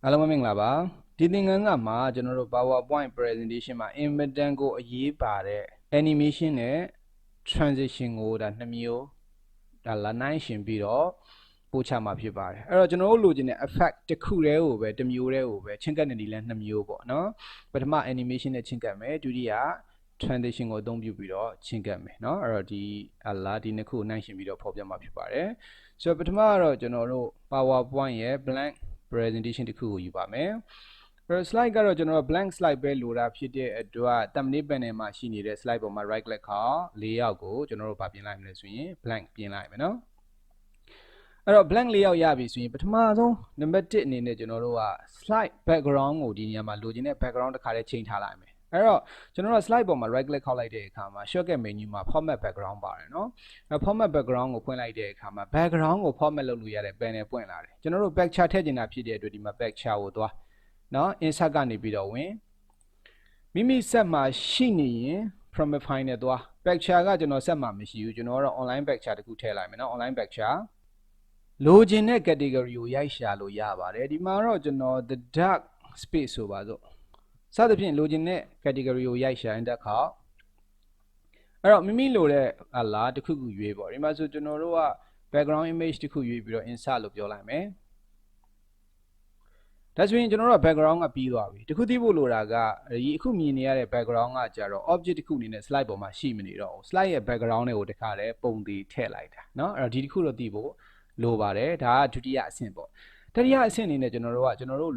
အားလုံးပဲမင်္ဂလာပါဒီသင်ခန်းစာမှာကျွန်တော်တို့ PowerPoint presentation မှာ inventan ကိုအရေးပါတဲ့ animation နဲ့ transition ကိုဒါနှစ်မျိုးဒါလာနိုင်ရှင်ပြီးတော့ပို့ချမှာဖြစ်ပါတယ်အဲ့တော့ကျွန်တော်တို့လိုချင်တဲ့ effect တစ်ခုတည်းကိုပဲတစ်မျိုးတည်းကိုပဲချင်းကပ်နေဒီလမ်းနှစ်မျိုးပေါ့နော်ပထမ animation နဲ့ချင်းကပ်မယ်ဒုတိယ transition ကိုအသုံးပြုပြီးတော့ချင်းကပ်မယ်เนาะအဲ့တော့ဒီနှစ်ခုနိုင်ရှင်ပြီးတော့ဖော်ပြမှာဖြစ်ပါတယ်ဆိုတော့ပထမကတော့ကျွန်တော်တို့ PowerPoint ရဲ့ blank presentation တစ်ခုကိုယူပါမယ်။ slide ကတော့ကျွန်တော် blank slide ပဲလိုတာဖြစ်တဲ့အတွက် thumbnail panel မှာရှိနေတဲ့ slide ပေါ်မှာ right click ခါlayout ကိုကျွန်တော်တို့ဗာပြင်လိုက်မလဲဆိုရင် blank ပြင်လိုက်မယ်နော်။အဲ့တော့ blank layout ရပြီဆိုရင်ပထမဆုံးနံပါတ်1အနေနဲ့ကျွန်တော်တို့က slide background ကိုဒီနေရာမှာလိုချင်တဲ့ background တစ်ခါတည်းချိန်ထားလိုက်မယ်။အဲ့တော့ကျွန်တော်တို့ slide ပေါ်မှာ right click ခောက်လိုက်တဲ့အခါမှာ shortcut menu မှာ format background ပါတယ်နော်။အဲ့ format background ကိုဖွင့်လိုက်တဲ့အခါမှာ background ကို format လုပ်လို့ရတဲ့ panel ပွင့်လာတယ်။ကျွန်တော်တို့ picture ထည့်ချင်တာဖြစ်တဲ့အတွက်ဒီမှာ picture ကိုသွားနော် insert ကနေပြီးတော့ဝင်မိမိ set မှာရှိနေရင် from a file နဲ့သွား picture ကကျွန်တော် set မှာမရှိဘူးကျွန်တော်ကတော့ online picture တခုထည့်လိုက်မယ်နော် online picture လိုချင်တဲ့ category ကိုရိုက်ရှာလို့ရပါတယ်ဒီမှာတော့ကျွန်တော် the dark space ဆိုပါစို့စသဖြင့်လိုချင်တဲ့ category ကိုရိုက်ရှာ enter ခေါက်အဲ့တော့မိမိလိုတဲ့တခုခုရွေးပေါ့ဒီမှာဆိုကျွန်တော်တို့က background image တခုရွေးပြီးတော့ insert လို့ပြောလိုက်မယ်ဒါဆိုရင်ကျွန်တော်တို့ background ကပြီးသွားပြီတခုသိဖို့လိုတာကဒီအခုမြင်နေရတဲ့ background ကကြတော့ object တခုအနေနဲ့ slide ပေါ်မှာရှိမနေတော့ဘူး slide ရဲ့ background တွေကိုတခါတည်းပုံတည်ထည့်လိုက်တာเนาะအဲ့တော့ဒီတခုတော့သိဖို့လိုပါတယ်ဒါကဒုတိယအဆင့်ပေါ့တတိယအဆင့်အနေနဲ့ကျွန်တော်တို့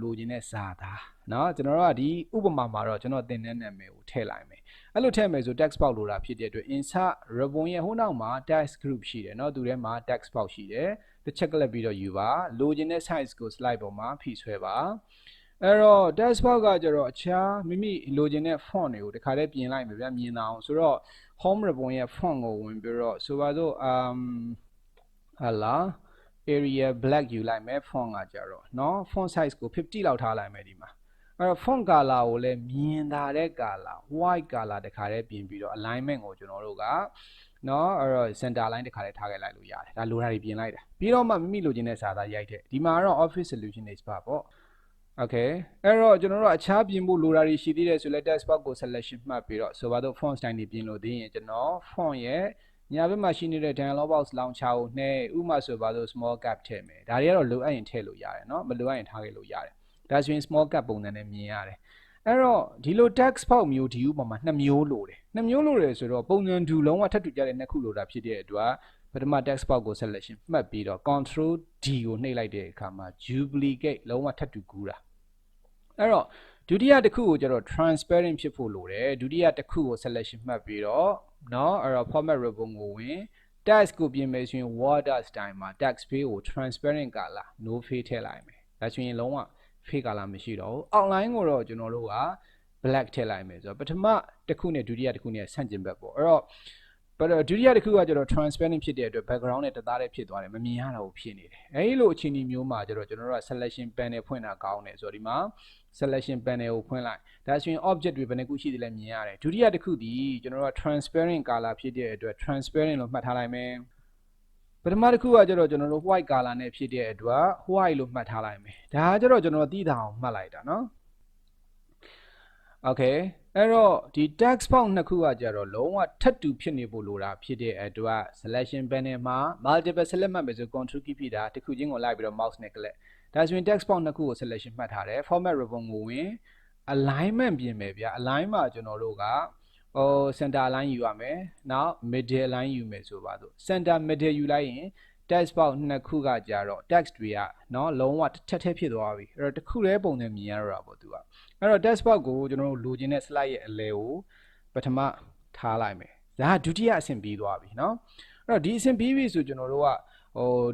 လိုချင်တဲ့စာသားเนาะကျွန်တော်တို့ကဒီဥပမာမှာတော့ကျွန်တော်သင်တဲ့နာမည်ကိုထည့်လိုက်မယ်အဲ့လိုထည့်မယ်ဆို text box လိုတာဖြစ်တဲ့အတွက် insert ribbon ရဲ့ဟိုနောက်မှာ text group ရှိတယ်เนาะသူထဲမှာ text box ရှိတယ်တစ်ချက်ကလပ်ပြီးတော့ယူပါလိုချင်တဲ့ size ကို slide ပေါ်မှာဖိဆွဲပါအဲ့တော့ text box ကကြတော့အခြားမိမိလိုချင်တဲ့ font တွေကိုတခါတည်းပြင်လိုက်မယ်ဗျာမြင်အောင်ဆိုတော့ home ribbon ရဲ့ font ကိုဝင်ပြီးတော့ဆိုပါစို့area black ယူလိုက်မယ် font ကကြတော့เนาะ font size ကို50လောက်ထားလိုက်မယ်ဒီမှာအဲ့တော့ font color ကိုလည်းမြင်သာတဲ့ color white color တခါတည်းပြင်ပြီးတော့ alignment ကိုကျွန်တော်တို့ကเนาะအဲ့တော့ center line တခါတည်းထားခဲ့လိုက်လို့ရတယ်ဒါလိုတာတွေပြင်လိုက်တာပြီးတော့မှမိမိလိုချင်တဲ့စာသားရိုက်တဲ့ဒီမှာတော့ office solution expert ပေါ့Okay အဲ့တော့ကျွန်တော်တို့အခြားပြင်ဖို့လိုတာတွေရှိသေးတယ်ဆိုလဲ text box ကို selection မှတ်ပြီးတော့ဆိုပါတော့ font style တွေပြင်လို့သေးရင်ကျွန်တော် font ရဲ့ညာဘက်မှာရှိနေတဲ့ dialog box launcher ကိုနှိပ်ဥမာဆိုပါတော့ small cap ထည့်မယ်ဒါတွေကတော့လိုအပ်ရင်ထည့်လို့ရတယ်เนาะမလိုအပ်ရင်ထားခဲ့လို့ရတယ်ဒါဆိုရင် small cap ပုံစံနဲ့မြင်ရတယ်အဲ့တော့ဒီလို text box မျိုးဒီဥပမာနှစ်မျိုးလိုတယ်ဆိုတော့ပုံစံတူလုံးဝထပ်တူကြတဲ့နှစ်ခုလိုတာဖြစ်တဲ့အတွက်ပထမ text box ကို selection မှတ်ပြီးတော့ control D ကိုနှိပ်လိုက်တဲ့အခါမှာ duplicate လုံးဝထပ်တူကူးတာအဲ့တော့ဒုတိယတစ်ခုကိုကျတော့ transparent ဖြစ်ဖို့လိုတယ်ဒုတိယတစ်ခုကို selection မှတ်ပြီးတော့เนาะအဲ့တော့ format ribbon ကိုဝင် text ကိုပြင်မယ်ဆိုရင် water style မှာ text field ကို transparent color no fade ထည့်လိုက်မယ်ဒါဆိုရင်လုံးဝ fade color မရှိတော့ဘူး outline ကိုတော့ကျွန်တော်တို့က black ထည့်လိုက်မယ်ဆိုတော့ပထမတစ်ခုနဲ့ဒုတိယတစ်ခုနဲ့ဆန့်ကျင်ဘက်ပေါ့အဲ့တော့ဒုတိယတစ်ခုကကျတော့ transparent ဖြစ်တဲ့အတွက် background နဲ့တသားတည်းဖြစ်သွားတယ်မမြင်ရတာကိုဖြစ်နေတယ်အဲဒီလိုအခြေအနေမျိုးမှာကျတော့ကျွန်တော်တို့က selection panel ဖွင့်တာကောင်းတယ်ဆိုတော့ဒီမှာ selection panel ကိုဖွင့်လိုက်ဒါဆိုရင် object တွေဘယ်နှခုရှိသလဲမြင်ရတယ်ဒုတိယတစ်ခုဒီကျွန်တော်တို့က transparent color ဖြစ်တဲ့အတွက် transparent လို့မှတ်ထားလိုက်မယ်ပထမတစ်ခုကကျတော့ကျွန်တော်တို့ white color နဲ့ဖြစ်တဲ့အတွက် white လို့မှတ်ထားလိုက်မယ်ဒါကကျတော့ကျွန်တော်သိတာအောင်မှတ်လိုက်တာเนาะ Okay အဲ့တော့ဒီ text box နှစ်ခုကကြတော့လုံးဝထပ်တူဖြစ်နေဖို့လိုတာဖြစ်တဲ့အတွက် selection panel မှာ multiple select မှတ်မယ်ဆို control key ဖြစ်တာတစ်ခုချင်းကိုလိုက်ပြီးတော့ mouse နဲ့ click ဒါဆိုရင် text box နှစ်ခုကို selection မှတ်ထားတယ် format ribbon ကိုဝင် alignment ပြင်မယ်ဗျာ align မှာကျွန်တော်တို့ကcenter align ယူရမယ်နောက် middle align ယူမယ်ဆိုပါစို့ center middle ယူလိုက်ရင် text box နှစ်ခုကကြတော့ text တွေကเนาะလုံးဝထက်ဖြစ်သွားပြီအဲ့တော့တစ်ခုတည်းပုံနဲ့မြင်ရတော့တာပေါ့သူကအဲ့တော့ text box ကိုကျွန်တော်တို့လိုချင်တဲ့ slide ရဲ့အလယ်ကိုပထမထားလိုက်မယ်ဒါကဒုတိယအဆင့်ပြီးသွားပြီเนาะအဲ့တော့ဒီအဆင့်ပြီးပြီဆိုကျွန်တော်တို့က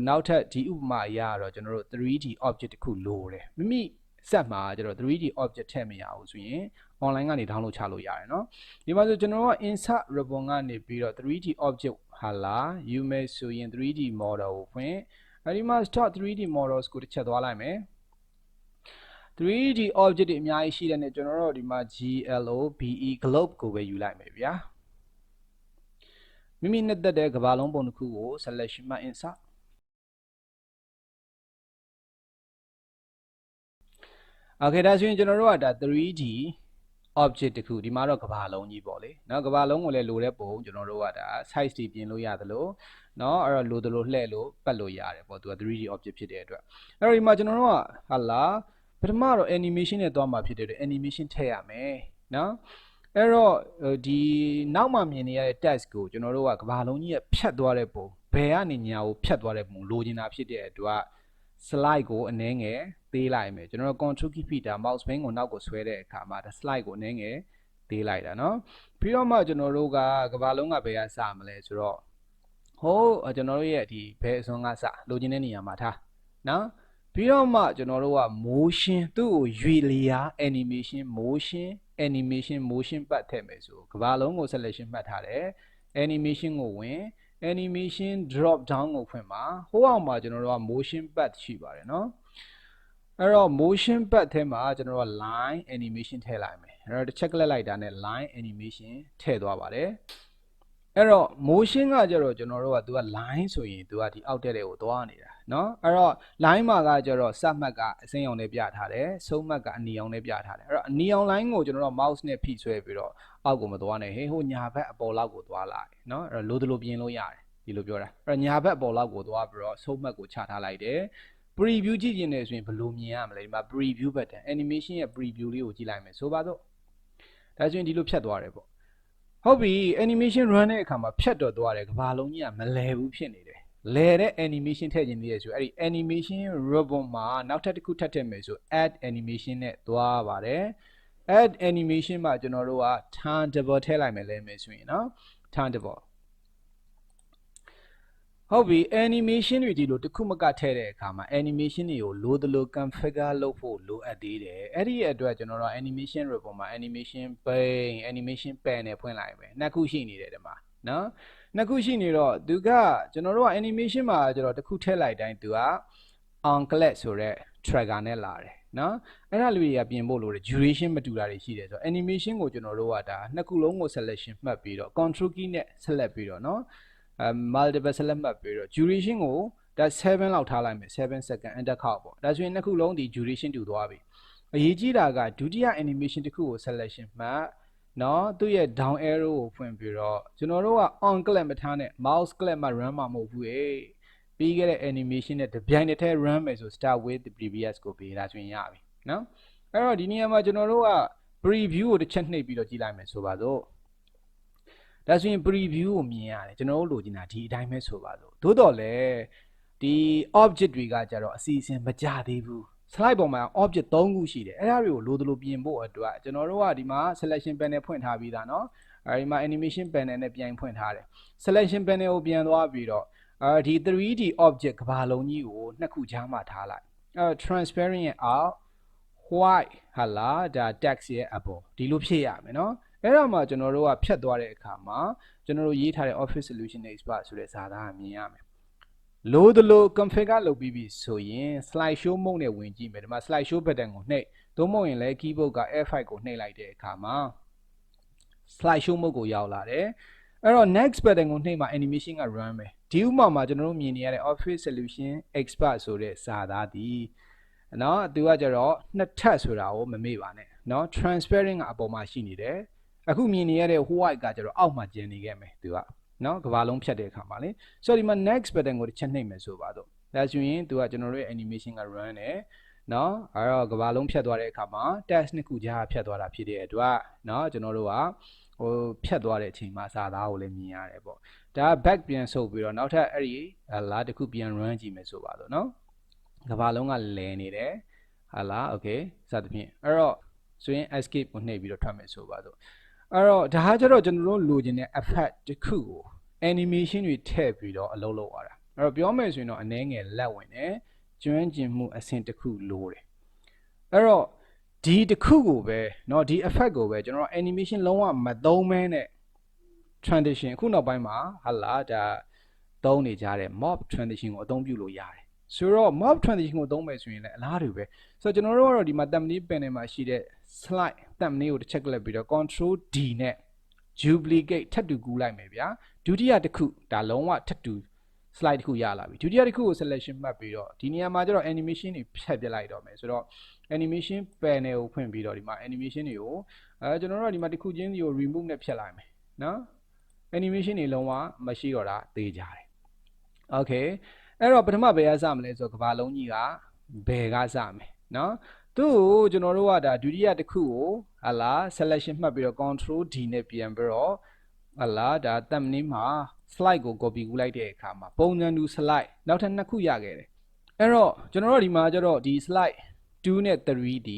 နောက်ထပ်ဒီဥပမာအရာတော့ကျွန်တော်တို့ 3D object တခုလိုတယ်မိမိ set မှာကျတော့ 3D object ထည့်မရဘူးဆိုရင် online ကနေ download ချလို့ရတယ်เนาะဒီမှာဆိုကျွန်တော်က insert ribbon ကနေပြီးတော့ 3D object ဟာလာယူမယ်ဆိုရင် 3D model ကိုဖွင့်အဲဒီမှာ start 3D models ကိုတစ်ချက်သွားလိုက်မယ် 3D object တွေအများကြီးရှိတဲ့နဲ့ကျွန်တော်တို့ဒီမှာ globe ကိုပဲယူလိုက်မယ်ဗျာမိမိနှစ်သက်တဲ့ကမ္ဘာလုံးပုံတစ်ခုကို selection မှာ insert Okay ဒါဆိုရင်ကျွန်တော်တို့ကဒါ 3D object တစ်ခုဒီမှာတော့ကဘာလုံးကြီးပေါ့လေเนาะကဘာလုံးကိုလည်းလိုတဲ့ပုံကျွန်တော်တို့ကဒါ size တွေပြင်လို့ရတယ်လို့เนาะအဲ့တော့လိုလှည့်လို့ပတ်လို့ရတယ်ပေါ့သူက 3D object ဖြစ်တဲ့အတွက်အဲ့တော့ဒီမှာကျွန်တော်တို့ကဟာလာပထမတော့ animation နဲ့သွားမှာဖြစ်တဲ့အတွက် animation ထည့်ရမယ်เนาะအဲ့တော့ဒီနောက်မှမြင်နေရတဲ့ text ကိုကျွန်တော်တို့ကကဘာလုံးကြီးရဲ့ဖြတ်သွားတဲ့ပုံဘယ်ကနေညာကိုဖြတ်သွားတဲ့ပုံလိုချင်တာဖြစ်တဲ့အတွက် slide ကိုအနည်းငယ်သေးလိုက်မယ်ကျွန်တော်တို့ control key ဖိတာ mouse button ကိုနောက်ကိုဆွဲတဲ့အခါမှာဒါ slide ကိုအနည်းငယ်သေးလိုက်တာเนาะပြီးတော့မှကျွန်တော်တို့ကကဘာလုံးကဘယ်ကစမလဲဆိုတော့ဟိုးကျွန်တော်တို့ရဲ့ဒီဘယ်အစွန်းကစလိုချင်တဲ့နေရာမှာထားเนาะပြီးတော့မှကျွန်တော်တို့က motion သူ့ကိုရွေလျာ animation motion ပတ်ထည့်မယ်ဆိုကဘာလုံးကို selection မှတ်ထားတယ် animation ကိုဝင် animation drop down ကိုဖွင့်ပါဟိုအောင်မှာကျွန်တော်တို့က motion path ရှိပါတယ်เนาะအဲ့တော့ motion path ထဲမှာကျွန်တော်တို့က line animation ထည့်လိုက်မယ်အဲ့တော့တစ်ချက်ကလစ်လိုက်တာနဲ့ line animation ထည့်သွားပါတယ်အဲ့တော့ motion ကကြတော့ကျွန်တော်တို့ကသူက line ဆိုရင်သူကဒီအောက်တက်တွေကိုသွားနေတာเนาะအဲ့တော့ line မှာကကြတော့စမှတ်ကအစိမ်းအောင်နဲ့ပြထားတယ်ဆုံးမှတ်ကအနီအောင်နဲ့ပြထားတယ်အဲ့တော့အနီအောင် line ကိုကျွန်တော်တို့ mouse နဲ့ဖိဆွဲပြီးတော့အောက်ကိုမသွားနဲ့ဟိုညာဘက်အပေါ်လောက်ကိုသွားလိုက်เนาะအဲ့တော့လိုပြင်လို့ရတယ်ဒီလိုပြောတာအဲ့တော့ညာဘက်အပေါ်လောက်ကိုသွားပြီးတော့ဆုံးမှတ်ကိုချထားလိုက်တယ် preview ကြည့်ရင်လည်းဆိုရင်ဘယ်လိုမြင်ရမလဲဒီမှာ preview button animation ရဲ့ preview လေးကိုကြည့်လိုက်မယ်ဆိုပါတော့ဒါဆိုရင်ဒီလိုဖြတ်သွားတယ်ပေါ့ဟုတ်ပြီ animation run တဲ့အခါမှာဖြတ်တော့သွားတယ်ကဘာလုံးကြီးကမလဲဘူးဖြစ်နေတယ်လဲတဲ့ animation ထည့်ခြင်းတည်းရဆိုအဲ့ဒီ animation ribbon မှာနောက်ထပ်တစ်ခုထပ်ထည့်မယ်ဆို add animation နဲ့သွားပါတယ် add animation မှာကျွန်တော်တို့က turntable ထည့်လိုက်မယ်လဲမယ်ဆိုရင်เนาะ turntable ဟုတ်ပြီ animation တွေဒီလိုတစ်ခုမကထည့်တဲ့အခါမှာ animation တွေကိုလိုသလို configure လုပ်ဖို့လိုအပ်သေးတယ်အဲ့ဒီအတွက်ကျွန်တော်တို့ animation ribbon မှာ animation pane animation pane နဲ့ဖွင့်လိုက်မယ်နှစ်ခုရှိနေတယ်ဒီမှာเนาะနှစ်ခုရှိနေတော့သူကကျွန်တော်တို့က animation မှာကျတော့တစ်ခုထည့်လိုက်တိုင်းသူက on click ဆိုတဲ့ trigger နဲ့လာတယ်เนาะအဲ့ဒါလူတွေကပြင်ဖို့လိုတယ် duration မတူတာတွေရှိတယ်ဆိုတော့ animation ကိုကျွန်တော်တို့ကဒါနှစ်ခုလုံးကို selection မှတ်ပြီးတော့ control key နဲ့ select ပြီးတော့เนาะmultiple select မှတ်ပြီးတော့ duration ကိုဒါ7လောက်ထားလိုက်မယ်7 second enter ခောက်ပေါ့ဒါဆိုရင်နှစ်ခုလုံးဒီ duration တူသွားပြီအရေးကြီးတာကဒုတိယ animation တစ်ခုကို selection မှတ်เนาะသူ့ရဲ့ down arrow ကိုဖွင့်ပြီးတော့ကျွန်တော်တို့က on click မထားနဲ့ mouse click မှ run မှာမဟုတ်ဘူးပြီးခဲ့တဲ့ animation နဲ့တပြိုင်တည်း run မယ်ဆို start with the previous ကိုပေးဒါဆိုရင်ရပြီเนาะအဲ့တော့ဒီနေရာမှာကျွန်တော်တို့က preview ကိုတစ်ချက်နှိပ်ပြီးတော့ကြည့်လိုက်မယ်ဆိုပါစို့ဒါဆိုရင် preview ကိုမြင်ရတယ်ကျွန်တော်တို့လိုချင်တာဒီအတိုင်းပဲဆိုပါစို့သို့တော်လည်းဒီ object တွေကကြတော့အစီအစဉ်မကြသေးဘူး slide ပေါ်မှာ object 3ခုရှိတယ်အဲ့ဒါတွေကိုလိုသလိုပြင်ဖို့အတွက်ကျွန်တော်တို့ကဒီမှာ selection panel ဖွင့်ထားပြီးသားเนาะအဲဒီမှာ animation panel နဲ့ပြန်ဖွင့်ထားတယ် selection panel ကိုပြန်သွားပြီးတော့ဒီ 3D object ကဘာလုံးကြီးကိုနှစ်ခုကြားမှာထားလိုက်transparent ရဲ့အောက် white ဟာလာဒါ text ရဲ့အပေါ်ဒီလိုဖြစ်ရမယ်เนาะအဲ့တော့မှကျွန်တော်တို့ကဖြတ်သွားတဲ့အခါမှာကျွန်တော်တို့ရေးထားတဲ့ Office Solution Expert ဆိုတဲ့စာသားကမြင်ရမယ်လိုသလို configure လုပ်ပြီးပြီဆိုရင် slideshow mode နဲ့ဝင်ကြည့်မယ်ဒီမှာ slideshow button ကိုနှိပ်သို့မဟုတ်ရင်လည်း keyboard က F5 ကိုနှိပ်လိုက်တဲ့အခါမှာ slideshow mode ကိုရောက်လာတယ်အဲ့တော့ next button ကိုနှိပ်မှ animation က run မယ်ဒီဥမာမှာကျွန်တော်တို့မြင်နေရတဲ့ Office Solution Expert ဆိုတဲ့စာသားဒီเนาะသူကကြတော့နှစ်ထပ်ဆိုတာကိုမမေ့ပါနဲ့เนาะ transparent ကအပေါ်မှာရှိနေတယ်အခုမြင်နေရတဲ့ white ကကြတော့အောက်မှာကျင်နေခဲ့မယ်သူကเนาะကဘာလုံးဖြတ်တဲ့အခါမှာလေဆိုတော့ဒီမှာ next button ကိုတစ်ချက်နှိပ်မယ်ဆိုပါတော့ဒါဆိုရင်သူကကျွန်တော်တို့ရဲ့ animation က run တယ်เนาะအဲ့တော့ကဘာလုံးဖြတ်သွားတဲ့အခါမှာ text နှစ်ခုကြားဖြတ်သွားတာဖြစ်တဲ့အတွက်เนาะကျွန်တော်တို့ကဟိုဖြတ်သွားတဲ့အချိန်မှာစာသားကိုလည်းမြင်ရတယ်ပေါ့ဒါ back ပြန်ဆုပ်ပြီးတော့နောက်ထပ်အဲ့ဒီလာတစ်ခုပြန် run ကြည့်မယ်ဆိုပါတော့เนาะကဘာလုံးကလဲနေတယ်ဟာလား okay စသဖြင့်အဲ့တော့ဆိုရင် escape ကိုနှိပ်ပြီးတော့ထွက်မယ်ဆိုပါတော့အဲ့တော့ဒါဟာကျတော့ကျွန်တော်တို့လိုချင်တဲ့ effect တစ်ခုကို animation တွေထည့်ပြီးတော့အလုပ်လုပ်ရတာအဲ့တော့ပြောမယ်ဆိုရင်တော့အနည်းငယ်လက်ဝင်တယ်ကျွမ်းကျင်မှုအဆင့်တစ်ခုလိုတယ်အဲ့တော့ဒီတစ်ခုကိုပဲเนาะဒီ effect ကိုပဲကျွန်တော်တို့ animation လုံးဝမသုံးမဲနဲ့ transition အခုနောက်ပိုင်းမှာဟာလာဒါသုံးနေကြတဲ့ morph transition ကိုအသုံးပြုလို့ရတယ်ဆိုတော့ morph transition ကိုသုံးမယ်ဆိုရင်လည်းအလားတူပဲဆိုတော့ကျွန်တော်တို့ကတော့ဒီမှာ thumbnail panel မှာရှိတဲ့ slide thumbnail ကိုတစ်ချက်လက်ပြီးတော့ control D နဲ့ duplicate ထပ်တူကူးလိုက်မယ်ဗျာဒုတိယတစ်ခုဒါလုံးဝထပ်တူ slide တစ်ခုရလာပြီဒုတိယတစ်ခုကို selection မှတ်ပြီးတော့ဒီနေရာမှာကျတော့ animation တွေဖြတ်ပြလိုက်တော့မယ်ဆိုတော့ animation panel ကိုဖွင့်ပြီးတော့ဒီမှာ animation တွေကိုကျွန်တော်တို့ကဒီမှာတစ်ခုချင်းစီကို remove နဲ့ဖြတ်လိုက်မယ်နော် animation တွေလုံးဝမရှိတော့တာသိကြတယ် okay အဲ့တော့ပထမဘယ်ကစမလဲဆိုတော့ကဘာလုံးကြီးကဘယ်ကစမယ်နော်သူ့ကိုကျွန်တော်တို့ကဒါဒုတိယတစ်ခုကိုဟလာ selection မှတ်ပြီးတော့ control D နဲ့ပြန်ပြီးတော့ဟလာဒါ thumbnail မှာ slide ကို copy ကူးလိုက်တဲ့အခါမှာပုံစံတူ slide နောက်ထပ်နှစ်ခုရခဲ့တယ်အဲ့တော့ကျွန်တော်တို့ဒီမှာကျတော့ဒီ slide 2နဲ့ 3D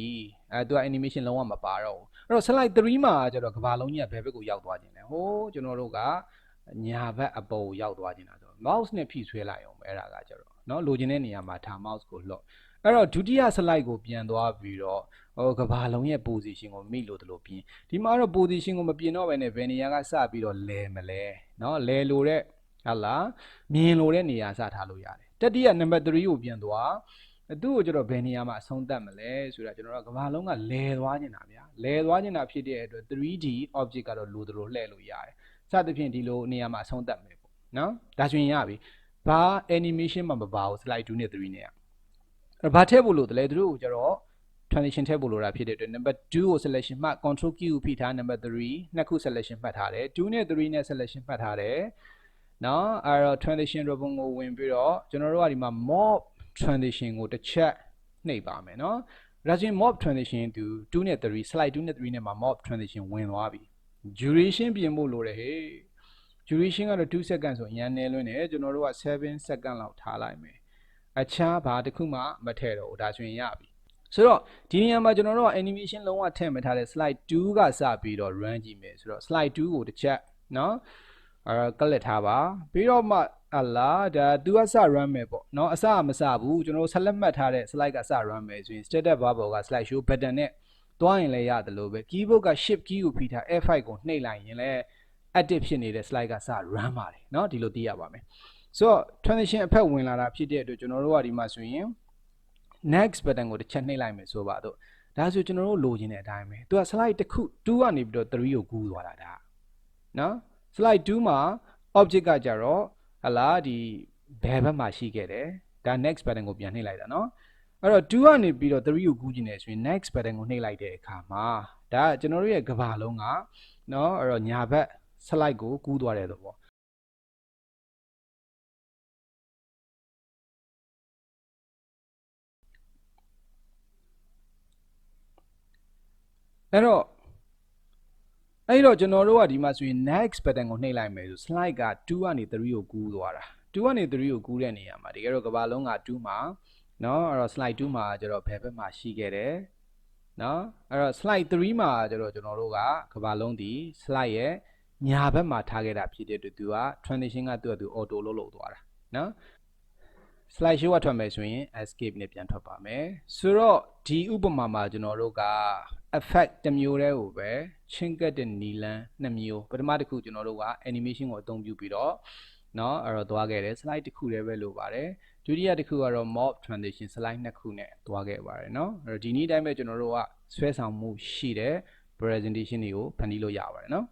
သူက animation လုံးဝမပါတော့ဘူးအဲ့တော့ slide 3မှာကျတော့ကဘာလုံးကြီးကဘယ်ဘက်ကိုရောက်သွားခြင်းလဲဟိုးကျွန်တော်တို့ကညာဘက်အပေါ်ကိုရောက်သွားခြင်းလားဆိုတော့ mouse နဲ့ဖိဆွဲလိုက်အောင်အဲ့ဒါကကျတော့เนาะလိုချင်တဲ့နေရာမှာထား mouse ကိုလှော့အဲ့တော့ဒုတိယ slide ကိုပြန်သွားပြီးတော့ကဘာလုံးရဲ့ position ကိုမိလို့တလို့ပြင်ဒီမှာတော့ position ကိုမပြင်တော့ဘဲနဲ့ဘယ်နေရာကစပြီးတော့လဲမလဲเนาะလဲလို့တဲ့ဟာလားမြင်လို့တဲ့နေရာစထားလို့ရတယ်တတိယ number 3ကိုပြန်သွားသူ့ကိုကျတော့ဘယ်နေရာမှာအဆုံးသတ်မလဲဆိုတာကျွန်တော်တို့ကဘာလုံးကလဲသွားနေတာဗျာလဲသွားနေတာဖြစ်တဲ့အတွက် 3D object ကတော့လိုသလိုလှည့်လို့ရတယ်စသဖြင့်ဒီလိုနေရာမှာအဆုံးသတ်မယ်ပေါ့နော်ဒါဆိုရင်ရပြီဘာ animation မှာမပါဘူး slide 2နဲ့3နဲ့အဲ့ဘာထည့်ဖို့လို့တလဲသူတို့ကိုကျတော့ transition ထည့်ဖို့လိုတာဖြစ်တဲ့အတွက် number 2ကို selection မှတ် control key ကိုဖိထား number 3နှစ်ခု selection မှတ်ထားတယ်2နဲ့3နဲ့ selection မှတ်ထားတယ်နော်အဲ့တော့ transition ribbon ကိုဝင်ပြီးတော့ကျွန်တော်တို့ကဒီမှာ morph transition ကိုတစ်ချက်နှိပ်ပါမယ်နော်ဒါဆိုရင် morph transition သူ2နဲ့3 slide 2နဲ့3နဲ့မှာ morph transition ဝင်သွားပြီ duration ပြင်ဖို့လိုတယ်ဟေး duration ကတော့2 second ဆိုအရင်နဲလွန်းတယ်ကျွန်တော်တို့က7 second လောက်ထားလိုက်မယ်အခြားဘာတစ်ခုမှမထည့်တော့ဘူးဒါဆိုရင်ရပြီဆိုတော့ဒီနေရာမှာကျွန်တော်တို့က animation လုံးဝထည့်မထားတဲ့ slide 2ကစပြီးတော့ run ကြည့်မယ်ဆိုတော့ slide 2ကိုတစ်ချက်နော်ကလစ်ထားပါပြီးတော့မှအလားဒါသူကစ run မယ်ပေါ့เนาะအစမစဘူးကျွန်တော်တို့ဆက်လက်မှတ်ထားတဲ့ slide ကစ run မယ်ဆိုရင် status bar ပေါ်က slide show button နဲ့တွားရင်လည်းရတယ်လို့ပဲ keyboard က shift key ကိုဖိထား F5 ကိုနှိပ်လိုက်ရင်လည်း active ဖြစ်နေတဲ့ slide ကစ run ပါတယ်เนาะဒီလိုသိရပါမယ်ဆိုတော့ transition အဖက်ဝင်လာတာဖြစ်တဲ့အတွက်ကျွန်တော်တို့ကဒီမှာဆိုရင် next button ကိုတစ်ချက်နှိပ်လိုက်မယ်ဆိုပါတော့ဒါဆိုကျွန်တော်တို့လိုချင်တဲ့အတိုင်းပဲသူက slide တစ်ခု2ကနေပြီးတော့3ကိုကူးသွားတာဒါเนาะslide 2မှာ object ကကြတော့ဟလာဒီဘယ်ဘက်မှာရှိခဲ့တယ်ဒါ next button ကိုပြန်နှိပ်လိုက်တာเนาะအဲ့တော့2ကနေပြီးတော့3ကိုကူးကျင်နေဆိုရင် next button ကိုနှိပ်လိုက်တဲ့အခါမှာဒါကျွန်တော်တို့ရဲ့ကဘာလုံးကเนาะအဲ့တော့ညာဘက် slide ကိုကူးသွားတဲ့သဘောအဲ့တော့ကျွန်တော်တို့ကဒီမှာဆိုရင် next button ကိုနှိပ်လိုက်မယ်ဆို slide က2ကနေ3ကိုကူးသွားတာ2ကနေ3ကိုကူးတဲ့နေရာမှာတကယ်တော့ကဘာလုံးက2မှာเนาะအဲ့တော့ slide 2မှာကျတော့ဘယ်ဘက်မှာရှိခဲ့တယ်เนาะအဲ့တော့ slide 3မှာကျတော့ကျွန်တော်တို့ကကဘာလုံးဒီ slide ရဲ့ညာဘက်မှာထားခဲ့တာဖြစ်တဲ့အတွက်သူက transition ကသူ့auto လုပ်သွားတာเนาะ slide show ကထွက်မယ်ဆိုရင် escape နဲ့ပြန်ထွက်ပါမယ်ဆိုတော့ဒီဥပမာမှာကျွန်တော်တို့က effect တစ်မျိုးတည်းကိုပဲချင်းကပ်တဲ့နီလန်းနှစ်မျိုးပထမတစ်ခုကျွန်တော်တို့က animation ကိုအသုံးပြုပြီးတော့เนาะအဲ့တော့သွားခဲ့တယ် slide တစ်ခုတည်းပဲလိုပါတယ်ဒုတိယတစ်ခုကတော့ morph transition slide နှစ်ခုနဲ့သွားခဲ့ပါတယ်เนาะအဲ့တော့ဒီနည်းတိုင်းပဲကျွန်တော်တို့ကဆွဲဆောင်မှုရှိတဲ့ presentation တွေကိုဖန်တီးလို့ရပါတယ်เนาะ